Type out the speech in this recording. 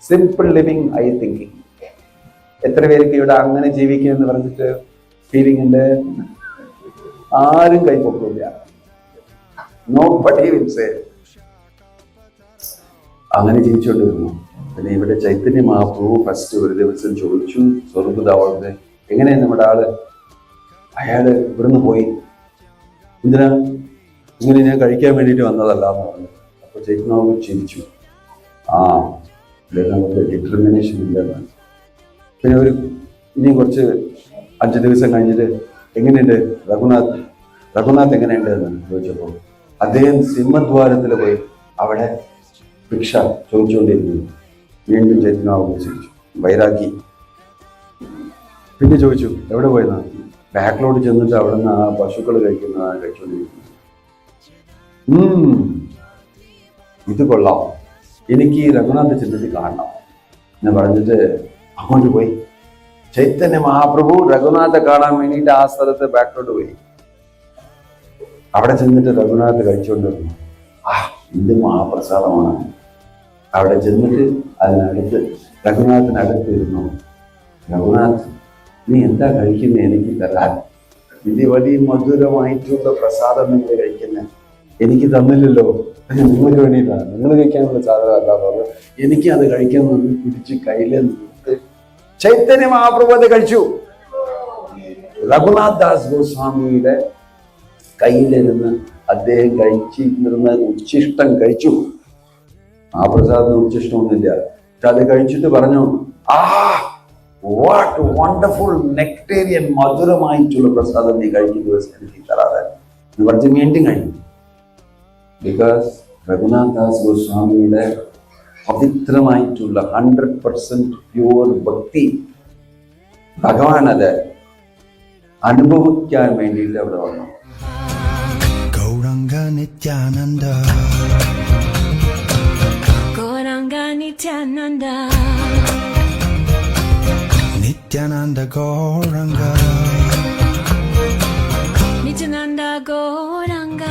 Simple living I thinking. എത്ര പേർക്ക് ഇവിടെ അങ്ങനെ ജീവിക്കുക എന്ന് പറഞ്ഞിട്ട് ഫീലിംഗ് ഉണ്ട്? ആരും കൈപ്പൊക്കില്ല. Nobody will say. അങ്ങനെ ജീവിച്ചുകൊണ്ടിരുന്നു. പിന്നെ ഇവിടെ ചൈതന്യ മഹാപ്രഭു ഫസ്റ്റ് ഒരു ദിവസം ചോദിച്ചു സ്വർഗദാവത്തെ, എങ്ങനെയാ നമ്മുടെ ആള്? അയാള് ഇവിടുന്ന് പോയി. എന്തിനാ? ഇങ്ങനെ ഞാൻ കഴിക്കാൻ വേണ്ടിയിട്ട് വന്നതല്ല എന്ന് പറഞ്ഞു. അപ്പൊ ചൈതന്യ ചിരിച്ചു. നമുക്ക് ഡിറ്റർമിനേഷൻ ഇല്ലെന്നാണ്. പിന്നെ ഇനി കുറച്ച് 5 ദിവസം കഴിഞ്ഞിട്ട് എങ്ങനെയുണ്ട് രഘുനാഥ് എങ്ങനെയുണ്ട് എന്ന് ചോദിച്ചപ്പോൾ അദ്ദേഹം സിംഹദ്വാരത്തിൽ പോയി അവിടെ ഭിക്ഷ ചോദിച്ചുകൊണ്ടിരുന്നു. വീണ്ടും ചൈതന്യാവ് ചിരിച്ചു, വൈരാഗി. പിന്നെ ചോദിച്ചു എവിടെ പോയെന്നാ? ബാക്കിലോട്ട് ചെന്നിട്ട് അവിടെ നിന്ന് ആ പശുക്കൾ കഴിക്കുന്നതാണ് കഴിച്ചുകൊണ്ടിരിക്കുന്നത്. ഇത് കൊള്ളാം, എനിക്ക് ഈ രഘുനാഥ് ചെന്നിട്ട് കാണണം എന്ന് പറഞ്ഞിട്ട് അങ്ങോട്ട് പോയി. ചൈതന്യ മഹാപ്രഭു രഘുനാഥെ കാണാൻ വേണ്ടിയിട്ട് ആ സ്ഥലത്ത് ബാക്കിലോട്ട് പോയി. അവിടെ ചെന്നിട്ട് രഘുനാഥ് കഴിച്ചുകൊണ്ടിരുന്നു. ഇത് മഹാപ്രസാദമാണ്. അവിടെ ചെന്നിട്ട് അതിനടുത്ത് രഘുനാഥിനടുത്ത് ഇരുന്നു. രഘുനാഥ്, നീ എന്താ കഴിക്കുന്നത്? എനിക്ക് തരാൻ. ഇത് വലിയ മധുരമായിട്ടുള്ള പ്രസാദം നിങ്ങൾ കഴിക്കുന്നത്, എനിക്ക് തന്നില്ലല്ലോ. നിങ്ങൾക്ക് വേണ്ടിയിട്ടാണ്, നിങ്ങൾ കഴിക്കാനുള്ള സാധനം അല്ല പറഞ്ഞു. എനിക്ക് അത് കഴിക്കാൻ നിന്ന് പിടിച്ച് കയ്യിലെ നിർത്ത് ചൈതന്യ മഹാപ്രഭു അത് കഴിച്ചു. രഘുനാഥ് ദാസ് ഗോസ്വാമിയുടെ കയ്യിലിരുന്ന് അദ്ദേഹം കഴിച്ചിരുന്ന ഉച്ഛിഷ്ടം കഴിച്ചു. മഹാപ്രസാദത്തിന് ഉച്ഛിഷ്ടമൊന്നുമില്ല. പക്ഷെ അത് കഴിച്ചിട്ട് പറഞ്ഞു, വാട്ട് വണ്ടർഫുൾ നെക്ടേറിയൻ, മധുരമായിട്ടുള്ള പ്രസാദം നീ കഴിക്കുന്ന ദിവസം എനിക്ക് തരാതെ എന്ന് പറഞ്ഞ് വീണ്ടും കഴിഞ്ഞു. ബിക്കോസ് രഘുനാഥ് ദാസ് ഗോസ്വാമിയുടെ പവിത്രമായിട്ടുള്ള 100% പ്യൂർ ഭക്തി ഭഗവാൻ അത് അനുഭവിക്കാൻ വേണ്ടിയിട്ട് അവിടെ വന്നു. ഗൗരംഗ നിത്യാനന്ദ, ഗൗരംഗ നിത്യാനന്ദ, നിത്യാനന്ദ ഗൗരംഗ, നിത്യാനന്ദ ഗൗരംഗ.